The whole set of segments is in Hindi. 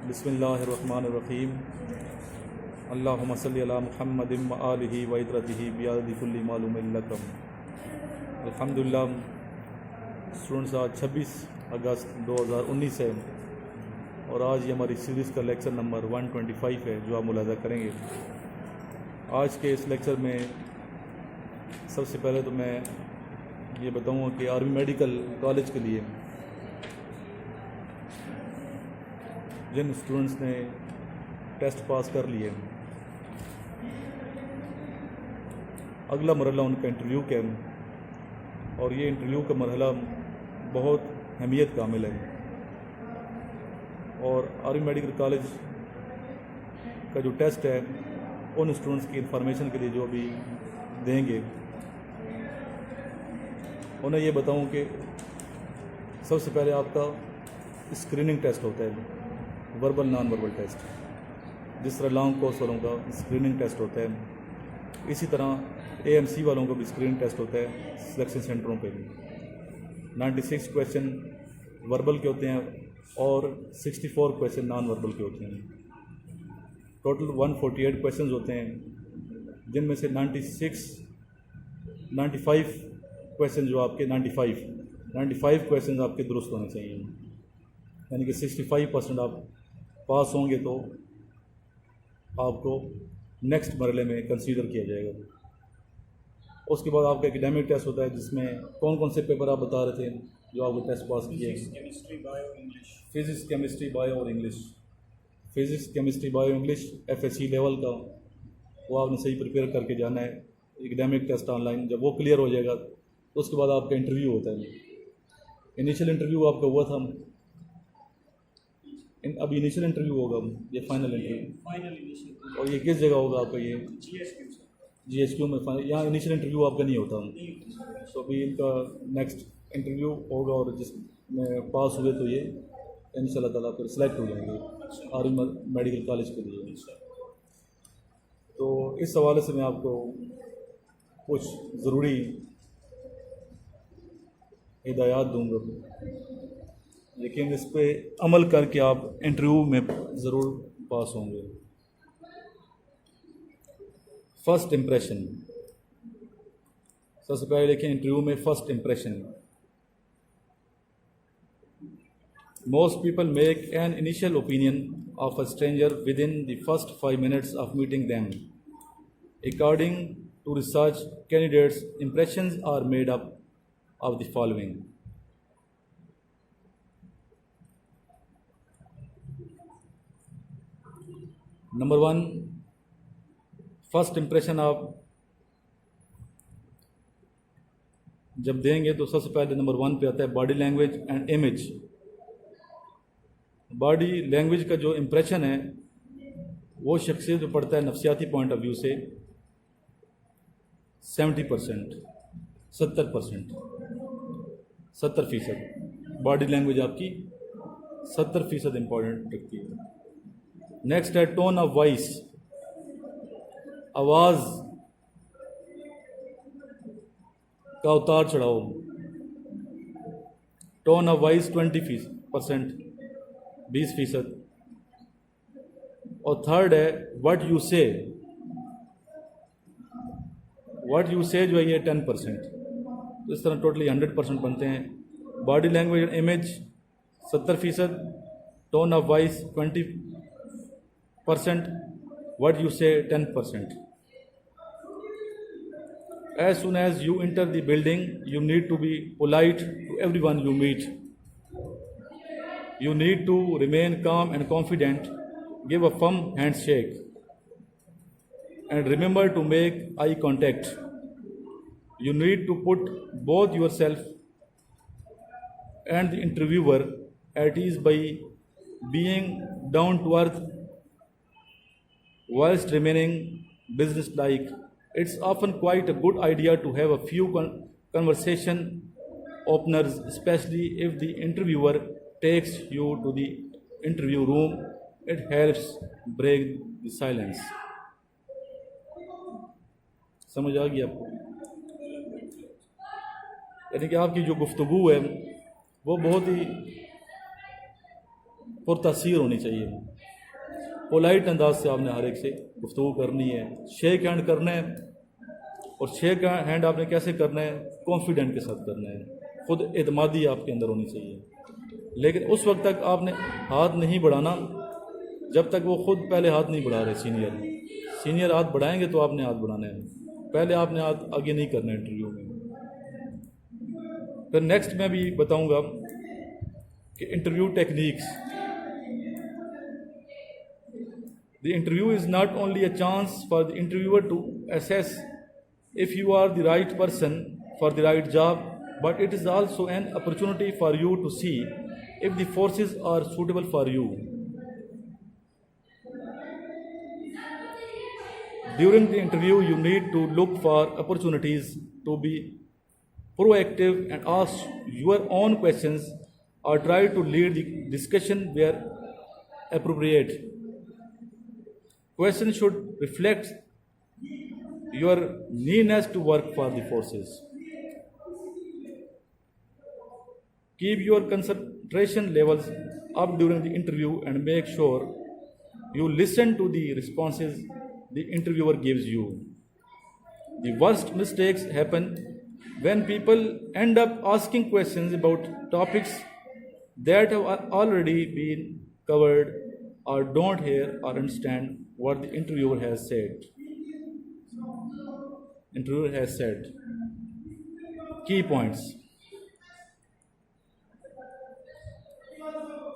बिस्मिल्लाहिर्रहमानिर्रहीम। अल्लाहुम्मा सल्लि अला मुहम्मदिन व आलिहि व इत्रतिहि बियादि कुल्ली मालूमिन लकम। अल्हम्दुलिल्लाह स्टूडेंट्स, आज 26 अगस्त 2019 है और आज ये हमारी सीरीज़ का लेक्चर नंबर 125 है जो आप मुलाज़ा करेंगे। आज के इस लेक्चर में सबसे पहले तो मैं ये बताऊँगा कि आर्मी मेडिकल कॉलेज के लिए जिन स्टूडेंट्स ने टेस्ट पास कर लिए, अगला मरहला उनका इंटरव्यू का है और ये इंटरव्यू का मरहला बहुत अहमियत कामिल है। और आर्मी मेडिकल कॉलेज का जो टेस्ट है उन स्टूडेंट्स की इंफॉर्मेशन के लिए जो भी देंगे, उन्हें ये बताऊं कि सबसे पहले आपका स्क्रीनिंग टेस्ट होता है, वर्बल नॉन वर्बल टेस्ट। जिस तरह लॉन्ग कोर्स वालों का स्क्रीनिंग टेस्ट होता है, इसी तरह एएमसी वालों का भी स्क्रीनिंग टेस्ट होता है सिलेक्शन सेंटरों पे भी। 96 क्वेश्चन वर्बल के होते हैं और 64 क्वेश्चन नॉन वर्बल के होते हैं। टोटल 148 क्वेश्चन होते हैं, जिनमें से 95 क्वेश्चन जो आपके 95 क्वेश्चन आपके दुरुस्त होने चाहिए, यानी कि 65% आप पास होंगे तो आपको नेक्स्ट मरहले में कंसीडर किया जाएगा। उसके बाद आपका एकेडमिक टेस्ट होता है, जिसमें कौन कौन से पेपर आप बता रहे थे जो आपको टेस्ट पास किए? फिज़िक्स, केमिस्ट्री, बायो और English. Physics, chemistry, bio, English FSC level का वो आपने सही प्रिपेयर करके जाना है। एकेडमिक टेस्ट ऑनलाइन जब वो क्लियर हो जाएगा तो उसके बाद आपका इंटरव्यू होता है। इनिशियल इंटरव्यू आपका हुआ था, अभी इनिशियल इंटरव्यू होगा, ये फाइनल इंटरव्यू। और ये किस जगह होगा आपका? ये GHQ में फाइनल। यहाँ इनिशियल इंटरव्यू आपका नहीं होता, तो अभी इनका नेक्स्ट इंटरव्यू होगा और जिसमें पास हुए तो ये इंशाल्लाह ताला फिर सेलेक्ट हो जाएंगे आर्मी मेडिकल कॉलेज के लिए। तो इस हवाले से मैं आपको कुछ ज़रूरी हिदायत दूँगा, लेकिन इस पर अमल करके आप इंटरव्यू में ज़रूर पास होंगे। फर्स्ट इम्प्रेशन, सबसे पहले देखें इंटरव्यू में first impression. Most people make an initial opinion of a stranger within the first 5 minutes of meeting them. According to research, candidates impressions are made up of the following. Number 1, first impression आप जब देंगे तो सबसे पहले नंबर 1 पे आता है body language and image. Body language का जो इम्प्रेशन है वो शख्सियत पे पड़ता है नफ्सियाती पॉइंट ऑफ व्यू से 70%, 70%। बॉडी लैंग्वेज आपकी 70% इम्पॉर्टेंट रखती है। नेक्स्ट है टोन ऑफ वॉइस, आवाज़ का उतार चढ़ाव। Tone of voice 20%, 20%। और थर्ड है व्हाट यू से। व्हाट यू से जो है ये 10%। तो इस तरह टोटली 100% बनते हैं। Body language and image 70%, tone of voice 20%, what you से 10%। As soon as you enter the building, you need to be polite to everyone you meet. You need to remain calm and confident, give a firm handshake, and remember to make eye contact. You need to put both yourself and the interviewer at ease by being down to earth whilst remaining businesslike. It's often quite a good idea to have a few conversation openers, especially if the interviewer takes you to the interview room. It helps break the silence. समझ आ गई आपको? यानी कि आपकी जो गुफ्तगू है वो बहुत ही पुरतासीर होनी चाहिए। पोलाइट अंदाज से आपने हर एक से गुफ्तगू करनी है, शेक हैंड करना है। और शेक हैंड आपने कैसे करना है? कॉन्फिडेंट के साथ करना है, खुद एतमादी आपके अंदर होनी चाहिए। लेकिन उस वक्त तक आपने हाथ नहीं बढ़ाना जब तक वो खुद पहले हाथ नहीं बढ़ा रहे। सीनियर हाथ बढ़ाएंगे तो आपने हाथ बढ़ाना है, पहले आपने हाथ आगे नहीं करना है इंटरव्यू में। फिर नेक्स्ट मैं भी बताऊंगा कि interview techniques. The interview is not only a chance for the interviewer to assess if you are the right person for the right job, but it is also an opportunity for you to see if the forces are suitable for you. During the interview, you need to look for opportunities to be proactive and ask your own questions or try to lead the discussion where appropriate. Questions should reflect your neediness to work for the forces. Keep your concentration levels up during the interview and make sure you listen to the responses the interviewer gives you. The worst mistakes happen when people end up asking questions about topics that have already been covered or don't hear or understand what the interviewer has said. Key points.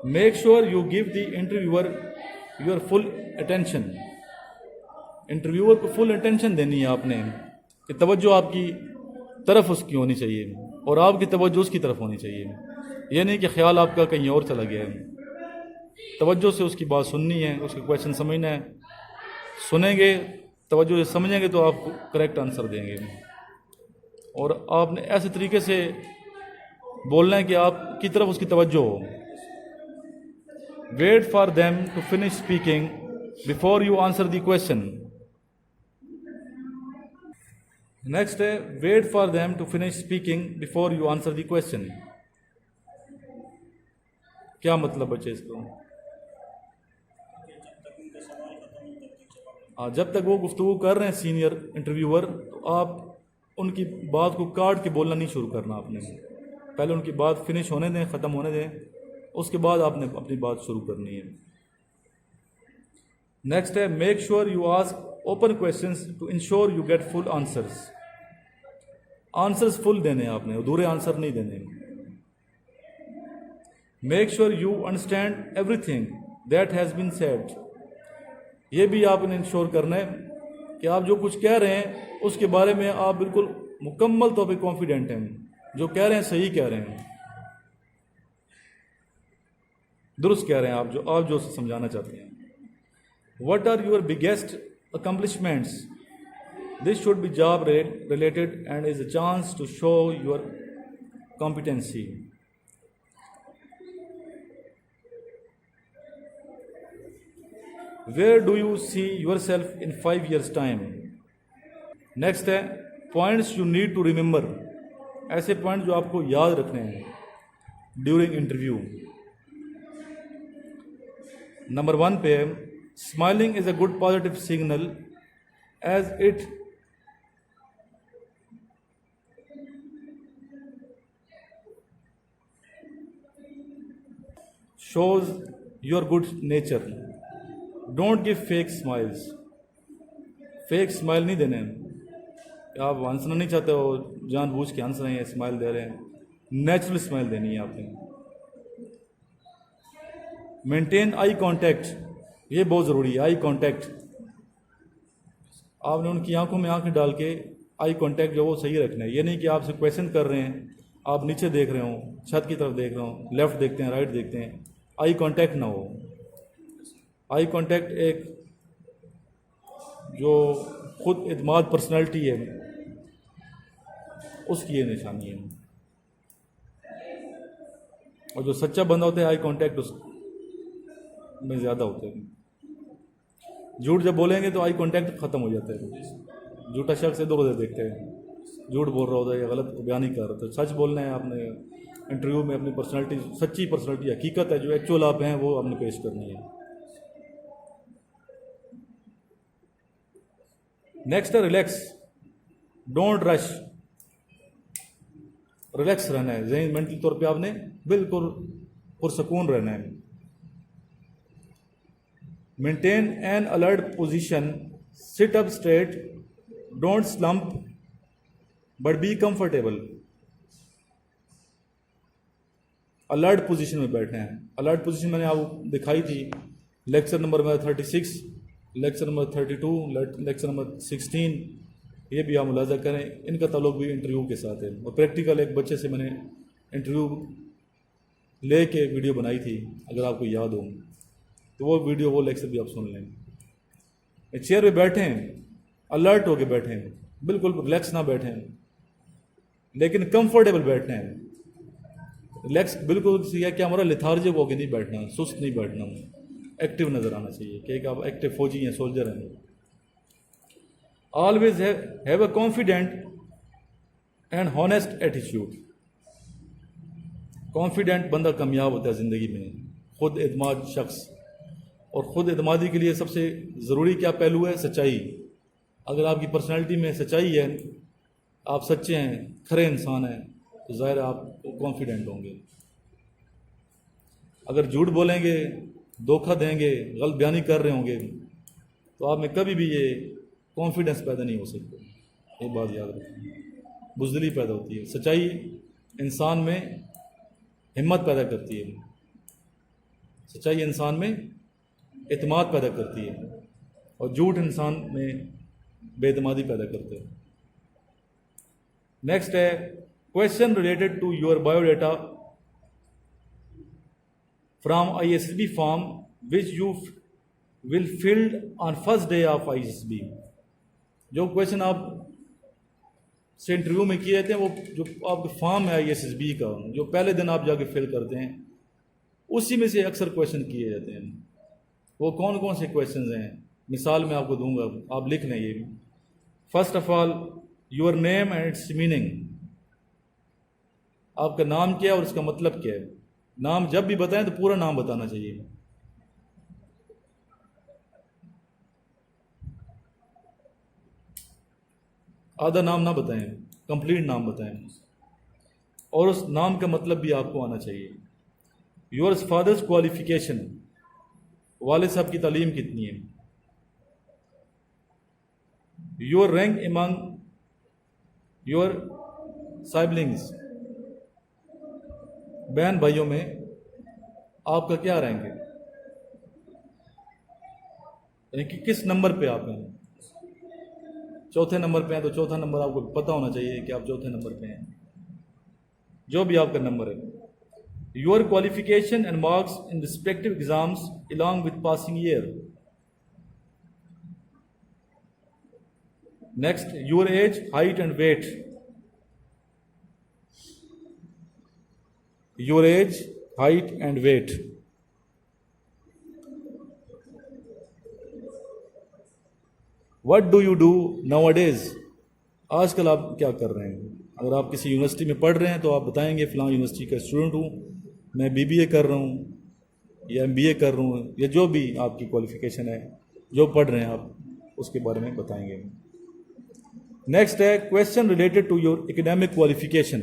Make sure you give the interviewer your full attention. Interviewer को फुल अटेंशन देनी है आपने, कि तवज्जो आपकी तरफ उसकी होनी चाहिए और आपकी तवज्जो उसकी तरफ होनी चाहिए। ये नहीं कि ख्याल आपका कहीं और चला गया है। तवज्जो से उसकी बात सुननी है, उसके क्वेश्चन समझना है। सुनेंगे, तवज्जो से समझेंगे तो आप करेक्ट आंसर देंगे। और आपने ऐसे तरीके से बोलना है कि आपकी तरफ उसकी तवज्जो हो। Wait for them to finish speaking before you answer the question. Next है wait for them to finish speaking before you answer the question. क्या मतलब बच्चे इसको? जब तक वो गुफ्तगू कर रहे हैं सीनियर इंटरव्यूअर, तो आप उनकी बात को काट के बोलना नहीं शुरू करना आपने। पहले उनकी बात फिनिश होने दें, ख़त्म होने दें, उसके बाद आपने अपनी बात शुरू करनी है। नेक्स्ट है make sure you ask open questions to ensure you get full answers. Answers full देने हैं आपने, अधूरे आंसर नहीं देने। Make sure you understand everything that has been said. ये भी आपने इंश्योर करना है कि आप जो कुछ कह रहे हैं उसके बारे में आप बिल्कुल मुकम्मल तौर पे कॉन्फिडेंट हैं, जो कह रहे हैं सही कह रहे हैं, दुरुस्त कह रहे हैं आप जो समझाना चाहते हैं। What are your biggest accomplishments? This should be job related and is a chance to show your competency. Where do you see yourself in 5 years time? Next है points you need to remember. ऐसे पॉइंट जो आपको याद रखने हैं ड्यूरिंग इंटरव्यू। नंबर 1 पे smiling is a good positive signal as it shows your good nature. Don't give fake smiles. Fake smile नहीं देने। आप हंसना नहीं चाहते हो, जानबूझ के हंस रहे हैं, स्माइल दे रहे हैं, नेचुरल स्माइल देनी है आपने। मेंटेन आई कांटेक्ट, ये बहुत ज़रूरी है। आई कांटेक्ट, आपने उनकी आंखों में आंखें डाल के आई कांटेक्ट जो वो सही रखना है। ये नहीं कि आपसे क्वेश्चन कर रहे हैं, आप नीचे देख रहे हो, छत की तरफ देख रहे हो, लेफ्ट देखते हैं, राइट देखते हैं, आई कांटेक्ट ना हो। आई कांटेक्ट एक जो खुद एतमाद पर्सनालिटी है उसकी ये निशानी है। और जो सच्चा बंदा होता है आई कांटेक्ट उस में ज़्यादा होते हैं। झूठ जब बोलेंगे तो आई कांटेक्ट ख़त्म हो जाता है। झूठा शख्स इधर उधर देखते हैं, झूठ बोल रहा होता है या गलत बयान नहीं कर रहा। तो सच बोलना है आपने इंटरव्यू में, अपनी पर्सनालिटी, सच्ची पर्सनालिटी, हकीकत है जो एक्चुअल आप हैं वो आपने पेश करनी है। नेक्स्ट है रिलैक्स, डोंट रश, रिलैक्स रहना है, जहनी मेंटली तौर पे आपने बिल्कुल पुरसकून रहना है। Maintain an alert position, sit up straight, don't slump but be comfortable. Alert position में बैठे हैं। अलर्ट पोजीशन मैंने आपको दिखाई थी lecture number 36, lecture number 32, lecture number 16, ये भी आप मुलाजा करें। इनका ताल्लुक भी इंटरव्यू के साथ है। और प्रैक्टिकल एक बच्चे से मैंने इंटरव्यू ले के वीडियो बनाई थी, अगर आपको याद हो तो वो वीडियो, वो लेक्चर भी आप सुन लें। चेयर पे बैठे हैं, अलर्ट होके बैठे हैं, बिल्कुल रिलैक्स ना बैठे हैं, लेकिन कंफर्टेबल बैठना है। रिलैक्स बिल्कुल यह क्या हमारा लिथार्जिक होकर नहीं बैठना, सुस्त नहीं बैठना, एक्टिव नज़र आना चाहिए कि आप एक्टिव फौजी हैं, सोल्जर हैं। Always have a confident and honest attitude. Confident बंदा कामयाब होता है ज़िंदगी में, खुद एतमाद शख्स। और ख़ुद एतमादी के लिए सबसे ज़रूरी क्या पहलू है? सच्चाई। अगर आपकी पर्सनैलिटी में सच्चाई है, आप सच्चे हैं, खरे इंसान हैं, तो ज़ाहिर आप कॉन्फिडेंट होंगे। अगर झूठ बोलेंगे, धोखा देंगे, गलत बयानी कर रहे होंगे, तो आप में कभी भी ये कॉन्फिडेंस पैदा नहीं हो सकता। ये बात याद रखें, बुज़दिली पैदा होती है। सच्चाई इंसान में हिम्मत पैदा करती है, सच्चाई इंसान में एतमाद पैदा करती है, और झूठ इंसान में बेएतमादी पैदा करते हैं। नेक्स्ट है question related to your biodata from ISSB form which you will filled on first day of ISSB। जो क्वेश्चन आप से इंटरव्यू में किए जाते हैं, वो जो आपका फॉर्म है ISSB का, जो पहले दिन आप जाके फिल करते हैं, उसी में से अक्सर क्वेश्चन किए जाते हैं। वो कौन कौन से क्वेश्चन हैं, मिसाल मैं आपको दूंगा, आप लिख लें ये भी। First of all, your name and it's meaning. आपका नाम क्या है और उसका मतलब क्या है। नाम जब भी बताएं तो पूरा नाम बताना चाहिए। आधा नाम ना बताएं, कंप्लीट नाम बताएं, और उस नाम का मतलब भी आपको आना चाहिए। योर फादर्स क्वालिफिकेशन, वालिद साहब की तालीम कितनी है। योर रैंक एमंग योर साइबलिंग्स, बहन भाइयों में आपका क्या रैंक है, यानी कि किस नंबर पे आप हैं। चौथे नंबर पे हैं तो चौथा नंबर आपको पता होना चाहिए कि आप चौथे नंबर पे हैं, जो भी आपका नंबर है। Your qualification and marks in respective exams along with passing year. Next, your age, height and weight. Your age, height and weight. What do you do nowadays? आजकल आप क्या कर रहे हैं। अगर आप किसी यूनिवर्सिटी में पढ़ रहे हैं तो आप बताएंगे फ़लाँ यूनिवर्सिटी का स्टूडेंट हूँ, मैं BBA कर रहा हूँ या MBA कर रहा हूँ, या जो भी आपकी क्वालिफिकेशन है, जो पढ़ रहे हैं आप उसके बारे में बताएंगे। नेक्स्ट है question related to your academic qualification.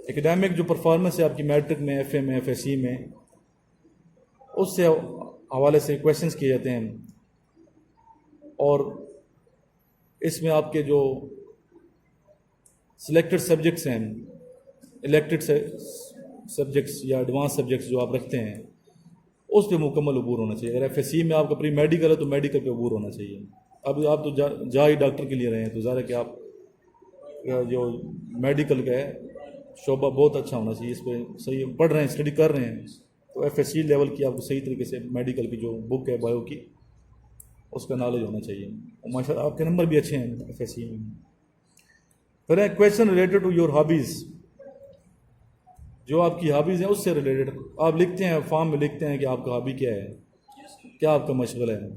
Academic जो परफॉर्मेंस है आपकी मैट्रिक में, FA में, FSC में, उससे हवाले से क्वेश्चंस किए जाते हैं। और इसमें आपके जो सिलेक्टेड सब्जेक्ट्स हैं, इलेक्टेड सब्जेक्ट्स या एडवांस सब्जेक्ट्स जो आप रखते हैं, उस पर मुकम्मल अबूर होना चाहिए। अगर FSC में आपका प्री मेडिकल है तो मेडिकल पे अबूर होना चाहिए। अब आप तो जा ही डॉक्टर के लिए रहे हैं, तो ज़ाहिर है कि आप जो मेडिकल का है शोबा बहुत अच्छा होना चाहिए, इस पर सही पढ़ रहे हैं, स्टडी कर रहे हैं, तो FSC लेवल की आपको सही तरीके से मेडिकल की जो बुक है बायो की, उसका नॉलेज होना चाहिए। और माशाल्लाह आपके नंबर भी अच्छे हैं FSC में। फिर है question related to your hobbies. जो आपकी हॉबीज़ हैं उससे रिलेटेड आप लिखते हैं, फॉर्म में लिखते हैं कि आपका हॉबी क्या है, क्या आपका मशगला है,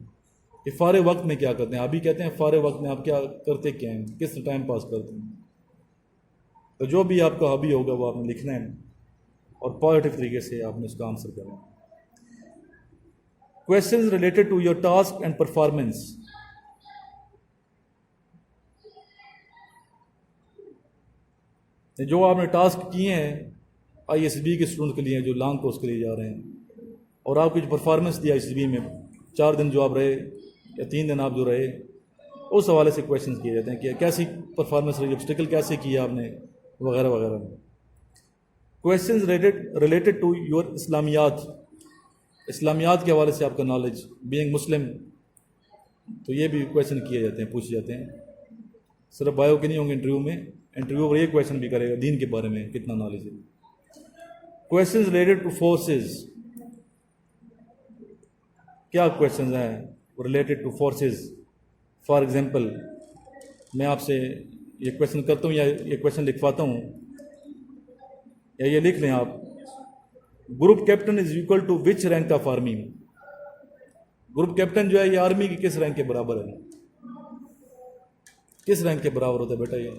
कि फारे वक्त में क्या करते हैं। हॉबी कहते हैं फारे वक्त में आप क्या करते क्या हैं, किस टाइम पास करते हैं। तो जो भी आपका हॉबी होगा वो आपने लिखना है और पॉजिटिव तरीके से आपने उसका आंसर करना है। Questions related to your task and performance. जो आपने टास्क किए हैं ISB के स्टूडेंट के लिए, जो लॉन्ग कोर्स के लिए जा रहे हैं, और आपकी जो परफॉर्मेंस दी ISB में 4 दिन जो आप रहे या 3 दिन आप जो रहे, उस हवाले से क्वेश्चंस किए जाते हैं कि कैसी परफॉर्मेंस रही, ऑब्स्टिकल कैसे किया आपने, वगैरह वगैरह। क्वेश्चंस रिलेटेड टू योर इस्लामियात, इस्लामियात के हवाले से आपका नॉलेज, बीइंग मुस्लिम, तो ये भी क्वेश्चन किए जाते हैं, पूछे जाते हैं। सिर्फ बायो के नहीं होंगे इंटरव्यू में, इंटरव्यू पर ये क्वेश्चन भी करेगा दीन के बारे में कितना नॉलेज है। क्वेश्चंस रिलेटेड टू फोर्सेस, क्या क्वेश्चंस हैं related two forces. For example मैं आपसे ये क्वेश्चन करता हूँ या ये क्वेश्चन लिखवाता हूँ, या ये लिख लें आप, group captain is equal to which rank of army. Group captain जो है ये आर्मी की किस रैंक के बराबर है, किस रैंक के बराबर होता है बेटा? ये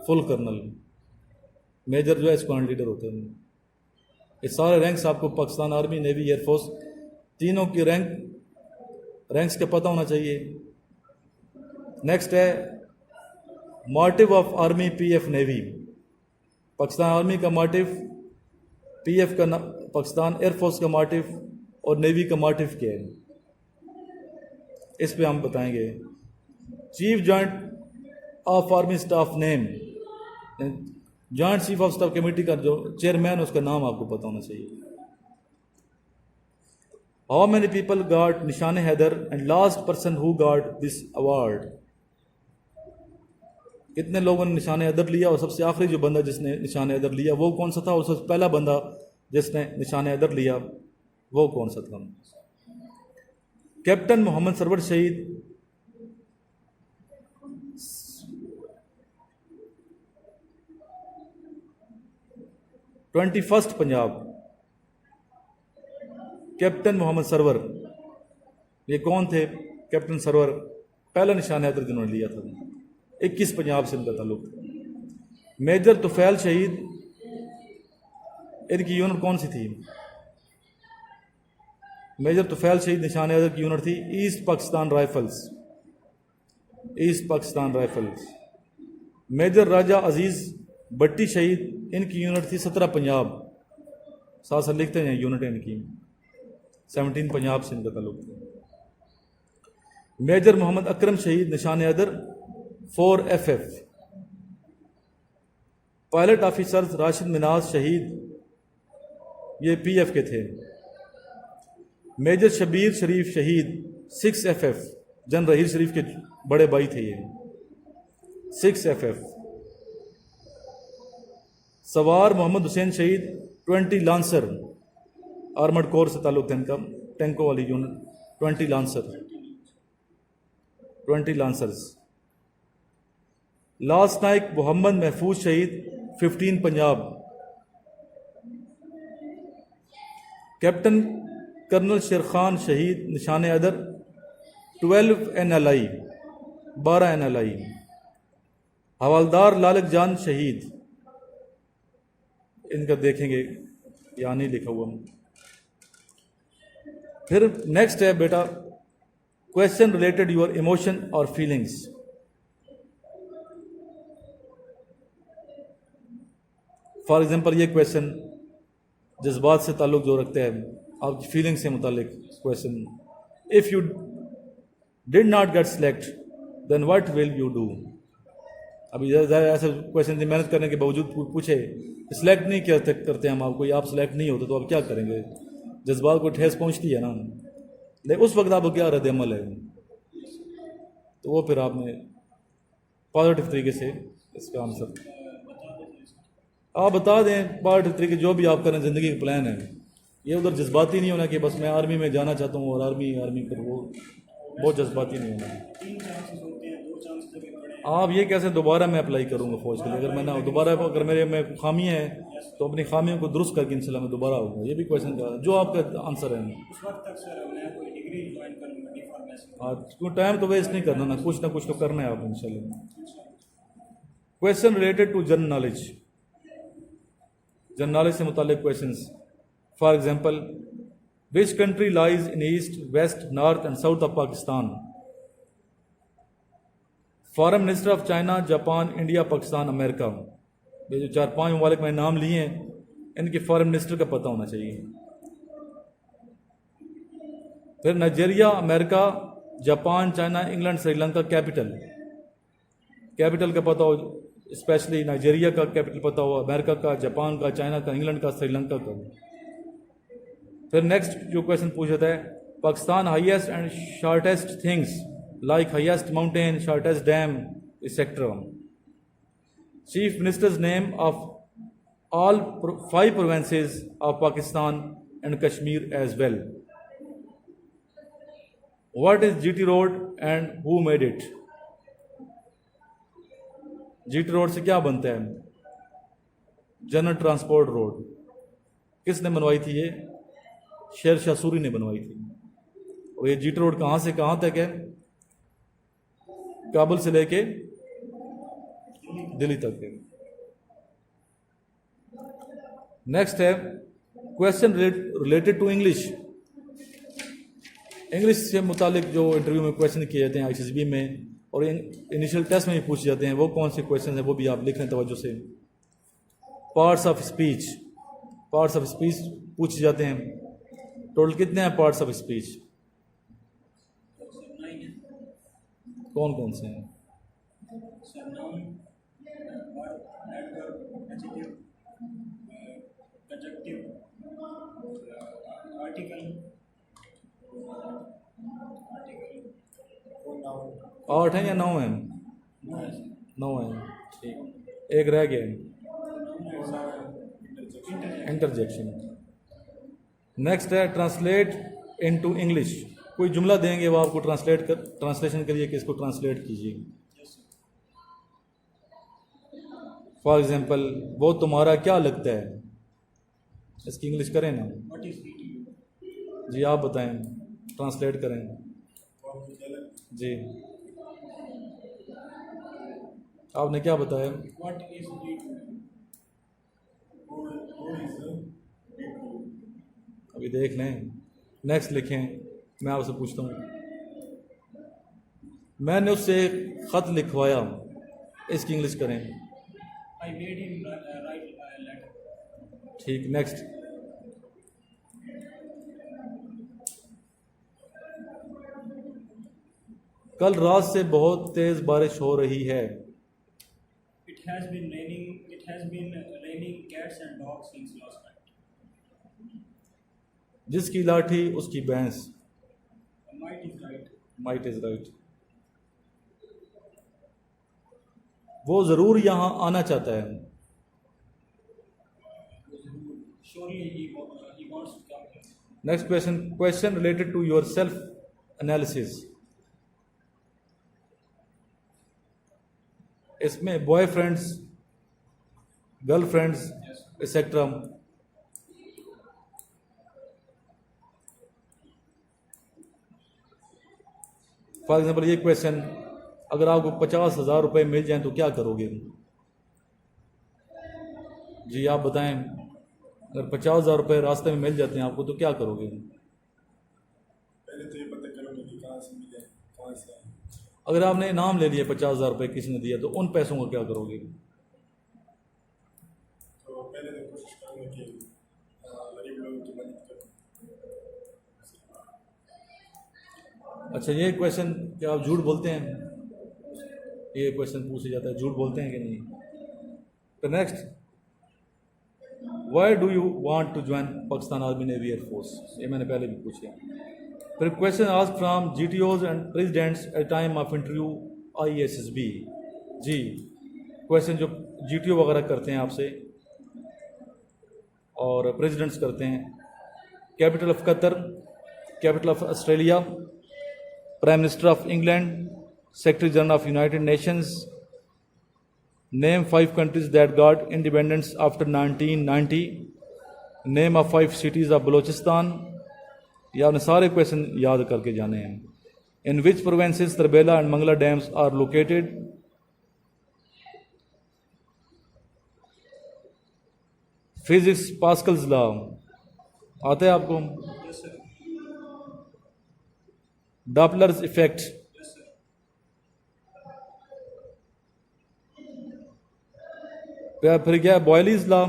फुल कर्नल, मेजर जो है स्क्वाड्रन लीडर होते हैं। ये सारे रैंक्स आपको पाकिस्तान आर्मी, नेवी, एयरफोर्स, तीनों की रैंक्स का पता होना चाहिए। नेक्स्ट है motive of army, PF, navy. Pakistan army का मोटिव, PF का, पाकिस्तान एयरफोर्स का मोटिव और नेवी का मोटिव क्या है, इस पे हम बताएंगे। Chief joint of army staff name, joint chief of staff committee का जो चेयरमैन है उसका नाम आपको पता होना चाहिए। How many people got Nishan Haider and last person who got this award. कितने लोगों ने निशान हैदर लिया और सबसे आखिरी जो बंदा जिसने निशान हैदर लिया वो कौन सा था, और सबसे पहला बंदा जिसने निशान हैदर लिया वो कौन सा था? कैप्टन मोहम्मद सरवर शहीद (21st Punjab), captain Mohammad server, ये कौन थे? कैप्टन सरवर पहला निशान हैदर जिन्होंने लिया था, 21 पंजाब से इनका ताल्लुक। मेजर तुफैल शहीद, इनकी यूनिट कौन सी थी? मेजर तुफैल शहीद निशान हैदर की यूनिट थी East Pakistan Rifles, East Pakistan Rifles. Major Raja Aziz Bhatti शहीद, इनकी यूनिट थी 17 पंजाब, साथ साथ लिखते हैं यूनिट इनकी, 17 पंजाब से इनका ताल्लुक था। मेजर मोहम्मद अकरम शहीद Nishan Haider 4FF। Pilot officer Rashid Minhas शहीद, ये PF के थे। मेजर शबीर शरीफ शहीद 6FF, जनरल रहील शरीफ के बड़े भाई थे ये, 6FF। सवार मोहम्मद हुसैन शहीद 20 लांसर, आर्मर्ड कोर से ताल्लुक था इनका, टैंकों वाली यूनिट, 20 लांसर, 20 लांसर्स। लास्ट नाइक मोहम्मद महफूज शहीद 15 पंजाब। कैप्टन कर्नल शेर खान शहीद निशान हैदर 12 NLI, 12 NLI। हवालदार लालक जान शहीद, इनका देखेंगे या नहीं लिखा हुआ। फिर नेक्स्ट है बेटा क्वेश्चन रिलेटेड योर इमोशन और फीलिंग्स। फॉर एग्जांपल ये क्वेश्चन जज्बात से ताल्लुक जो रखते हैं, आपकी फीलिंग से मुतालिक question. If you did not get select then what will you do. अभी ऐसे क्वेश्चन मेहनत करने के बावजूद पूछे, सिलेक्ट नहीं करते हम आपको, या आप सिलेक्ट नहीं होते तो आप क्या करेंगे? जज्बात को ठेस पहुंचती है ना, लेकिन उस वक्त आपको क्या रद्द अमल है? तो वो फिर आपने पॉजिटिव तरीके से इसका आंसर आप बता दें, पॉजिटिव तरीके जो भी आप करें, ज़िंदगी का प्लान है। ये उधर जज्बाती नहीं होना कि बस मैं आर्मी में जाना चाहता हूँ और आर्मी पर वो बहुत जज्बाती नहीं होना। आप ये कैसे दोबारा मैं अप्लाई करूँगा फौज के लिए? अगर मैं ना दोबारा, अगर मेरे में खामियाँ हैं तो अपनी खामियों को दुरुस्त करके इंशाल्लाह मैं दोबारा आऊँगा। ये भी क्वेश्चन का जो आपका आंसर है। हाँ, क्यों टाइम तो वेस्ट नहीं करना, ना कुछ तो करना है आप इंशाल्लाह। Question related to general knowledge, general knowledge से मुतालिक questions. For example, which country lies in east, west, north and south of Pakistan? Foreign minister of China, Japan, India, Pakistan, America. ये जो 4-5 ममालिक मैंने नाम लिए हैं, इनके फॉरेन मिनिस्टर का पता होना चाहिए। फिर Nigeria, America, Japan, China, England, Sri Lanka, capital का पता हो, स्पेशली नाइजीरिया का कैपिटल पता हो, अमेरिका का, जापान का, चाइना का, इंग्लैंड का, श्रीलंका का। फिर नेक्स्ट जो क्वेश्चन पूछा है, Pakistan highest and shortest things like highest mountain, shortest dam, etcetera. Chief ministers name of all 5 provinces of Pakistan and Kashmir as well. What is GT road and who made it? GT road से क्या बनता है? General transport road. किसने बनवाई थी ये? शेर शाह सूरी ने बनवाई थी। और ये GT रोड कहाँ से कहाँ तक है? काबुल से लेके दिल्ली तक है। नेक्स्ट है question related to English. English से मुतालिक जो इंटरव्यू में क्वेश्चन किए जाते हैं ICSB में और इनिशियल टेस्ट में भी पूछे जाते हैं, वो कौन से क्वेश्चन हैं वो भी आप लिख लें तवज्जो से। पार्ट्स ऑफ स्पीच पूछे जाते हैं। टोटल कितने हैं पार्ट्स ऑफ स्पीच? कौन कौन से हैं? आठ हैं या 9 हैं? 9 हैं। ठीक, एक रह गया, इंटरजेक्शन। नेक्स्ट है ट्रांसलेट इनटू इंग्लिश। कोई जुमला देंगे, वो आपको ट्रांसलेशन करिए कि इसको ट्रांसलेट कीजिए। फॉर एग्जाम्पल, वो तुम्हारा क्या लगता है, इसकी इंग्लिश करें ना जी, आप बताएं, ट्रांसलेट करें जी। आपने क्या बताया? अभी देख लें। नेक्स्ट लिखें। मैं आपसे पूछता हूँ, मैंने उससे खत लिखवाया, इसकी इंग्लिश करें। ठीक, नेक्स्ट। कल रात से बहुत तेज बारिश हो रही है। It has been raining cats and dogs since last night. जिसकी लाठी उसकी भैंस। Might is right. Might is right. वो जरूर यहाँ आना चाहता है। Surely he wants to come here. Next question related to your self analysis. इसमें boyfriends, girlfriends, etcetera. For example, ये क्वेश्चन, अगर आपको 50,000 रुपये मिल जाएं तो क्या करोगे जी? आप बताएं, अगर 50,000 रुपये रास्ते में मिल जाते हैं आपको तो क्या करोगे? पहले तो ये पता करोगे कि कहाँ से मिले, कहाँ से। अगर आपने इनाम ले लिया 50,000 रुपये किसी ने दिया, तो उन पैसों को क्या करोगे? तो पहले तो कोशिश करूँगा कि गरीब लोगों की मदद करूँ। अच्छा, ये क्वेश्चन, क्या आप झूठ बोलते हैं? ये क्वेश्चन पूछा जाता है, झूठ बोलते हैं कि नहीं? तो next, why do you want to join Pakistan army navy air force? ये मैंने पहले भी पूछा। फिर question asked from GTOs and presidents at time of interview ISSB। जी, क्वेश्चन जो GTO वगैरह करते हैं आपसे और प्रेसिडेंट्स करते हैं। Capital of Qatar, capital of Australia, prime minister of England, secretary general of United Nations. Name 5 countries that got independence after 1990। Name of 5 cities of Balochistan. ये आपने सारे क्वेश्चन याद करके जाने हैं। In which provinces Tarbela and Mangla dams are located? Physics, Pascal's law. आता है आपको? Yes, sir. Doppler's effect, Yes, sir. फिर क्या है? Boyle's law,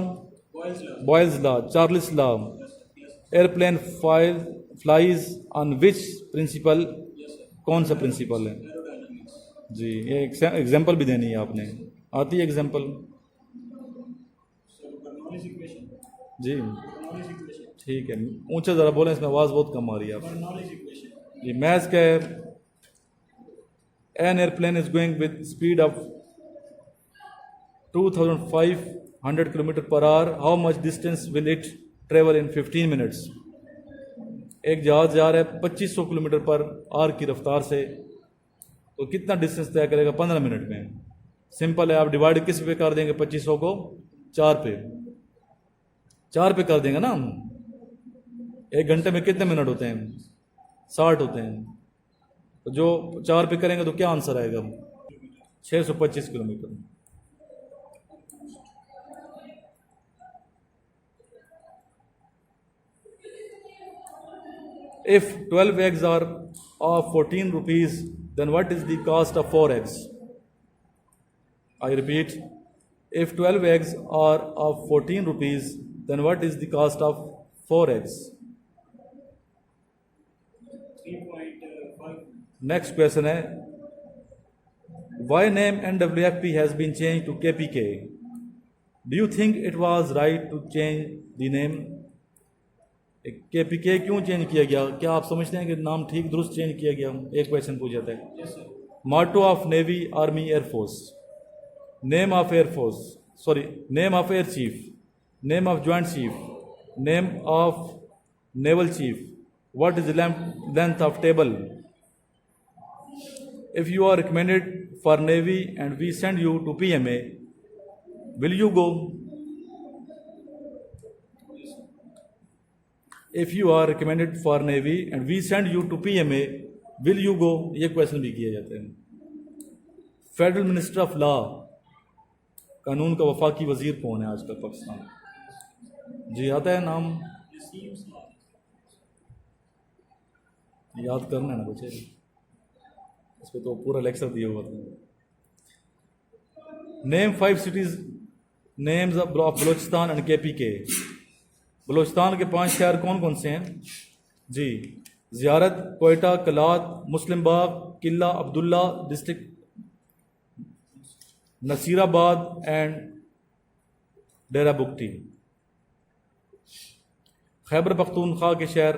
Boyle's law. Boyle's law, Charles law, Yes, sir. Yes, sir. Airplane flies on which principle, Yes, sir. कौन सा प्रिंसिपल है? Aerodynamics. जी, ये एग्जाम्पल भी देनी है आपने, आती है एग्जाम्पल? So Bernoulli's equation. जी Bernoulli's equation. ठीक है, ऊंचा ज़रा बोलें, इसमें आवाज़ बहुत कम आ रही है आप। Bernoulli's equation. जी, मैथ्स का है, an airplane is going with speed of 2500 kilometre per hour, how much distance will it travel in 15 minutes. एक जहाज जा रहा है 2500 किलोमीटर पर आवर की रफ्तार से, तो कितना डिस्टेंस तय करेगा 15 मिनट में? सिंपल है, आप डिवाइड किस पे कर देंगे? 2500 को 4 पे, 4 पे कर देंगे ना हम। एक घंटे में कितने मिनट होते हैं? 60 होते हैं, तो जो 4 पे करेंगे तो क्या आंसर आएगा? 625 kilometre. If 12 eggs are of 14 rupees, then what is the cost of 4 eggs? I repeat, if 12 eggs are of 14 rupees, then what is the cost of 4 eggs? 3.5. Next question है, why name NWFP has been changed to KPK? Do you think it was right to change the name? KPK क्यों चेंज किया गया? क्या आप समझते हैं कि नाम ठीक दुरुस्त चेंज किया गया? एक क्वेश्चन पूछा था। Yes, sir. Motto of Navy, Army, Air Force. Name of Air Force. Sorry, name of Air Chief. Name of Joint Chief. Name of Naval Chief. What is the length of table? If you are recommended for Navy and we send you to PMA, will you go? If you are recommended for Navy and we send you to PMA, will you go? ये क्वेश्चन भी किए जाते हैं। फेडरल मिनिस्टर ऑफ लॉ, कानून का वफाकी वजीर कौन है आजकल पाकिस्तान? जी, आता है नाम? It seems not. याद करना है ना बच्चे, इस पर तो पूरा लेक्चर दिया हुआ था। Name 5 cities names of Balochistan and KPK. Balochistan के 5 शहर कौन कौन से हैं? जी, ज़ियारत, कोयटा, कलात, मुस्लिम बाग, किला अब्दुल्ला डिस्ट्रिक्ट, नसीराबाद एंड डेरा बुगटी। खैबर पख्तूनख्वा के शहर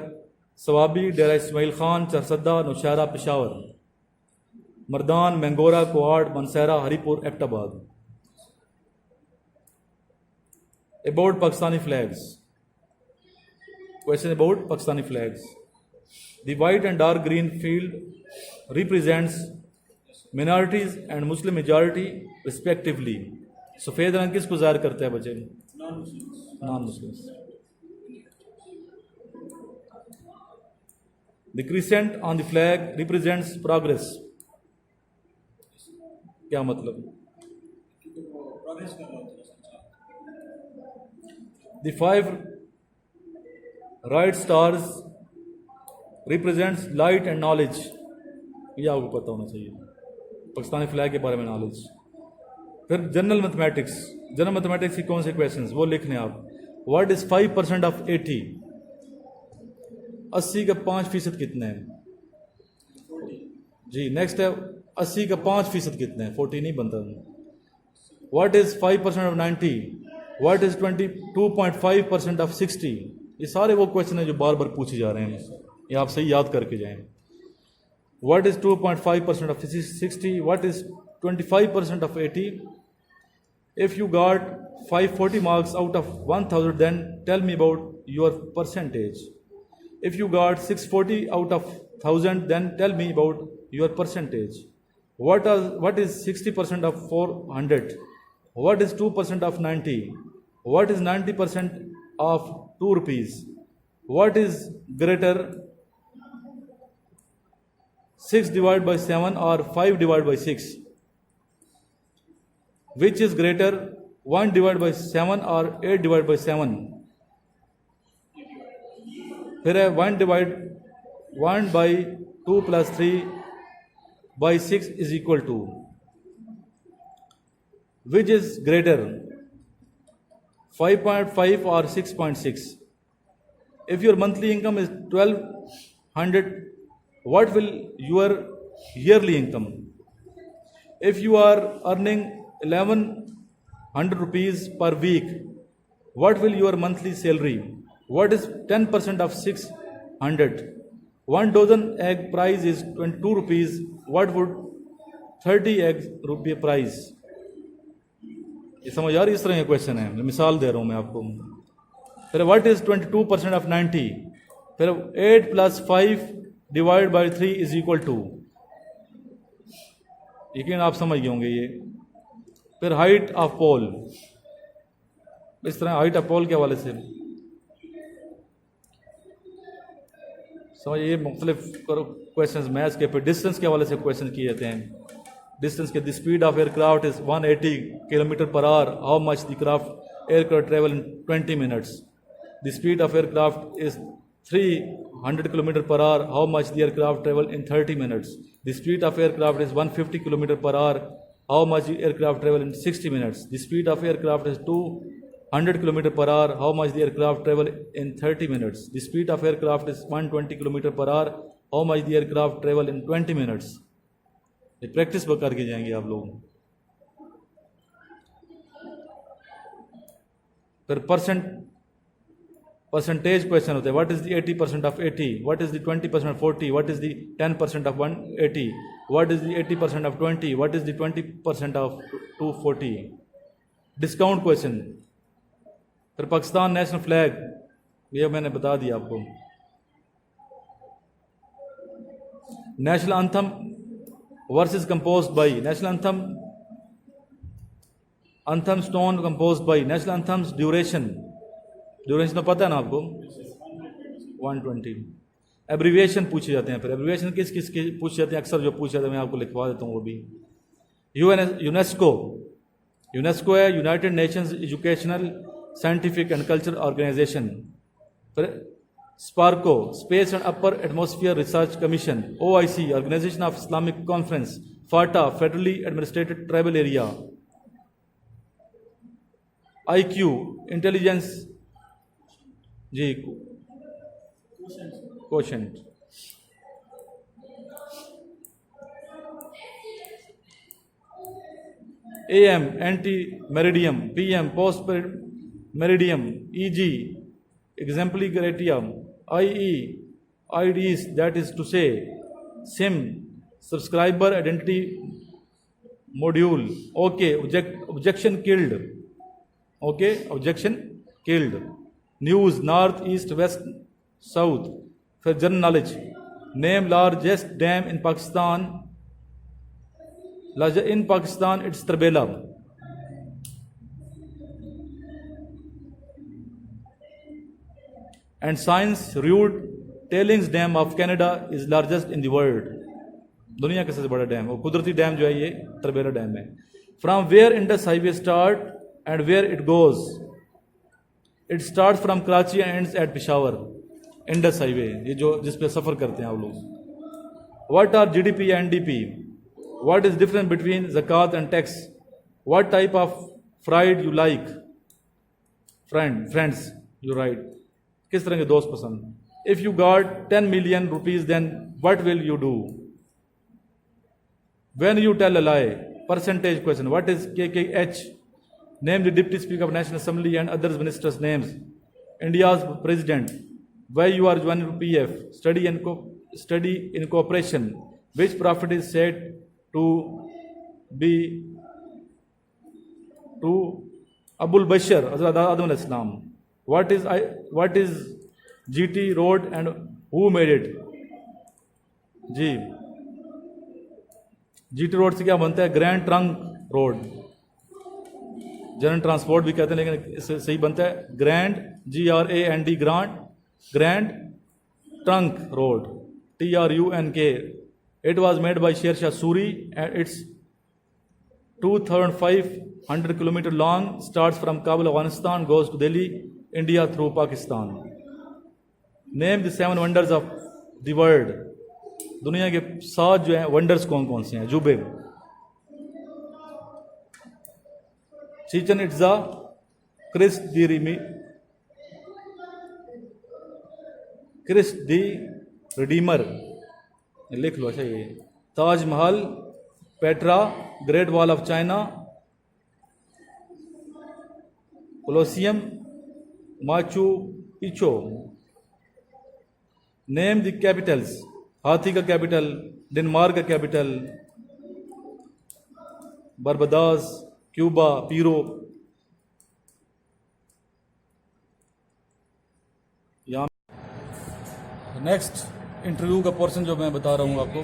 Swabi, Dera Ismail Khan, Charsadda, Nowshera, Peshawar, Mardan, Mingora, Kohat, Mansehra, Haripur, Abbottabad. About Pakistani flags, question about Pakistani flags. The white and dark green field represents minorities and Muslim majority respectively. सफ़ेद रंग किसको ज़ाहिर करता है बच्चे? Non-Muslims. Non Muslims. The crescent on the flag represents progress. क्या मतलब? क्योंकि वो progress कर रहा होता है संसार। The 5 right stars represents light and knowledge. ये आपको पता होना चाहिए पाकिस्तानी फ्लैग के बारे में नॉलेज। फिर जनरल मैथमेटिक्स, जनरल मैथमेटिक्स की कौन से क्वेश्चंस वो लिखने आप? What is 5% of 80? 80 का 5% कितने हैं? 40. जी, नेक्स्ट है 80 का 5% कितने हैं? 40 नहीं बनता। What is 5% of 90? What is 22.5% of 60? ये सारे वो क्वेश्चन हैं जो बार बार पूछे जा रहे हैं, ये आप सही याद करके जाएं। What is 2.5% of 60? What is 25% of 80? If you got 540 marks out of 1000, then tell me about your percentage. If you got 640 out of 1000, then tell me about your percentage. What is 60% of 400? What is 2% of 90? What is 90% of 2 rupees? What is greater, 6 divided by 7 or 5 divided by 6? Which is greater, 1 divided by 7 or 8 divided by 7? फिर है 1/2 + 3/6 is equal to, which is greater, 5.5 or 6.6? If your monthly income is 1200, what will your yearly income? If you are earning 1100 rupees per week, what will your monthly salary? What is 10% of 600? 1 dozen egg price is 22 rupees. What would 30 egg rupee price? ये समझ आ रही है? इस तरह का क्वेश्चन है, मिसाल दे रहा हूँ मैं आपको. फिर what is 22% of 90? फिर 8 + 5 / 3 is equal to, यकीन आप समझ गए होंगे ये. फिर हाइट ऑफ पोल, इस तरह हाइट ऑफ पोल के हवाले से समझ, ये मुख्तलिफ क्वेश्चन मैथ्स के. फिर डिस्टेंस के हवाले से क्वेश्चन किए जाते हैं. डिस्टेंस के, the speed of aircraft is 180 km/h. How much the aircraft travel in 20 minutes? The speed of aircraft is 300 km/h. How much the aircraft travel in 30 minutes? The speed of aircraft is 150 km/h. How much the aircraft travel in 60 minutes? The speed of aircraft is 200 km/h. How much the aircraft travel in 30 minutes? The speed of aircraft is 120 km/h. How much the aircraft travel in 20 minutes? ये प्रैक्टिस करके जाएंगे आप लोग. फिर परसेंटेज क्वेश्चन होते हैं. What is the 80% of 80? What is the 20% of 40? What is the 10% of 180? What is the 80% of 20? What is the 20% of 240? Discount question. फिर पाकिस्तान नेशनल फ्लैग, ये मैंने बता दिया आपको. National anthem verse is composed by. National anthem stone composed by. National anthem's duration तो पता है ना आपको, 120. एब्रीविएशन पूछे जाते हैं. फिर एब्रीविएशन किस किस के पूछे जाते हैं? अक्सर जो पूछे जाते हैं मैं आपको लिखवा देता हूँ वो भी. यूनेस्को है United Nations Educational Scientific and Cultural Organisation. फिर SUPARCO, Space and Upper Atmosphere Research Commission. OIC, Organisation of Islamic Conference. FATA, Federally Administered Tribal Area. IQ, intelligence जी quotient. AM, ante meridiem. PM, post meridiem. EG, exempli gratium. IE, IDs, that is to say. SIM, subscriber identity module. Okay, objection killed. Okay, objection killed. News, north, east, west, south. For general knowledge, name largest dam in Pakistan. In Pakistan, it's Trabela. And science, Rude Tailings Dam of Canada is largest in the world. दुनिया का सबसे बड़ा डैम, और कुदरती डैम जो है ये ट्रबेला डैम है. From where Indus Highway start and where it goes? It starts from Karachi and ends at Peshawar. Indus Highway, ये जो जिस पे सफ़र करते हैं आप लोग. What are GDP and NDP? What is difference between zakat and tax? What type of fried you like? Friends, you write. किस तरह के दोस्त पसंद? If you got 10 million rupees, then what will you do? When you tell a lie. Percentage question. What is KKH? Name the Deputy Speaker of National Assembly and other ministers' names. India's President. Why you are joining PF? Study in cooperation. Which prophet is said to be to Abul Bashar, Hazrat Adam al-Islam. What is GT road and who made it? जी, GT रोड से क्या बनता है? Grand trunk road. General transport भी कहते हैं, लेकिन इससे सही बनता है grand, GRAND, grand trunk road, TRUNK. It was made by Sher Shah Suri and it's 2,500 km long, starts from Kabul, Afghanistan, goes to Delhi, India through Pakistan. Name the 7 wonders of the world, दुनिया के 7 जो हैं वंडर्स कौन कौन से हैं? जुबे, चिचन इट्जा, क्रिस्ट दी रिडीमर, लिख लो। अच्छा, ये Taj Mahal, Petra, great wall of China, Colosseum, Machu पिचो। नेम द कैपिटल्स, हाथी का कैपिटल, डेनमार्क का कैपिटल, बारबाडोस, क्यूबा, पीरो। यहाँ नेक्स्ट इंटरव्यू का पोर्शन जो मैं बता रहा हूँ आपको,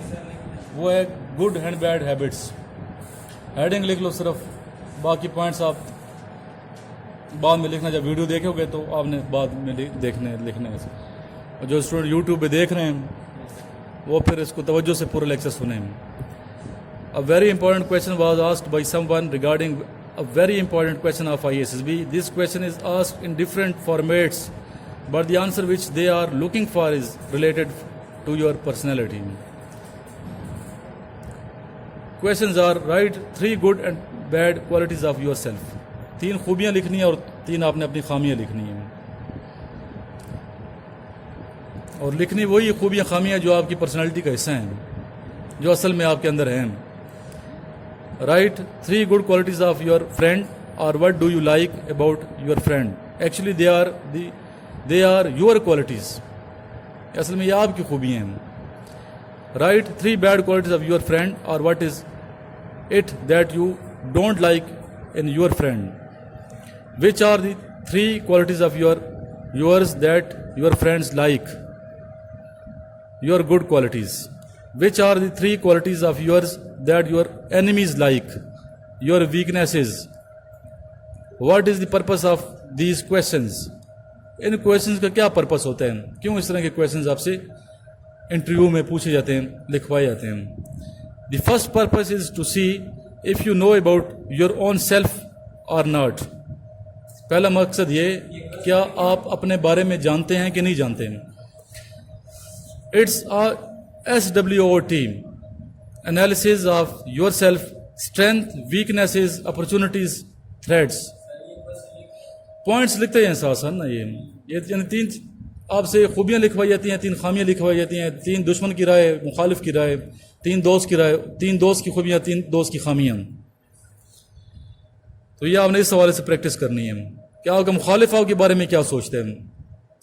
वो है good and bad habits. Heading लिख लो सिर्फ, बाकी पॉइंट्स आप बाद में लिखना। जब वीडियो देखोगे तो आपने बाद में लिखने से। और जो स्टूडेंट यूट्यूब पे देख रहे हैं वो फिर इसको तवज्जो से पूरा लेक्चर सुने। A very important question was asked by someone regarding a very important question of ISSB. This question is asked in different formats, but the answer which they are looking for is related to your personality. Questions are: write 3 good and bad qualities of yourself. 3 खूबियाँ लिखनी है और 3 आपने अपनी खामियाँ लिखनी है। और लिखनी वही खूबियाँ खामियाँ जो आपकी पर्सनालिटी का हिस्सा हैं, जो असल में आपके अंदर हैं। Write 3 good qualities of your friend, or what do you like about your friend. Actually they are your qualities. असल में ये आपकी खूबियाँ हैं। Write 3 bad qualities of your friend, or what is it that you don't like in your friend. Which are the 3 qualities of yours that your friends like? Your good qualities. Which are the 3 qualities of yours that your enemies like? Your weaknesses. What is the purpose of these questions? In questions का क्या पर्पस होता है? क्यों इस तरह के क्वेश्चंस आपसे इंटरव्यू में पूछे जाते हैं, लिखवाए जाते हैं? The first purpose is to see if you know about your own self और नॉट। पहला मकसद ये, क्या आप अपने बारे में जानते हैं कि नहीं जानते हैं? It's a SWOT, analysis of your self, strength, weaknesses, opportunities, threats. Points लिखते हैं साथ साथ ना, ये यानी 3 आपसे खूबियाँ लिखवाई जाती हैं, 3 खामियाँ लिखवाई जाती हैं, 3 दुश्मन की राय, मुखालिफ की राय, 3 दोस्त की राय, 3 दोस्त की खूबियाँ, 3 दोस्त की खामियाँ। तो ये आपने इस हवाले से प्रैक्टिस करनी है कि आपका मुखालिफ आपके बारे में क्या सोचते हैं,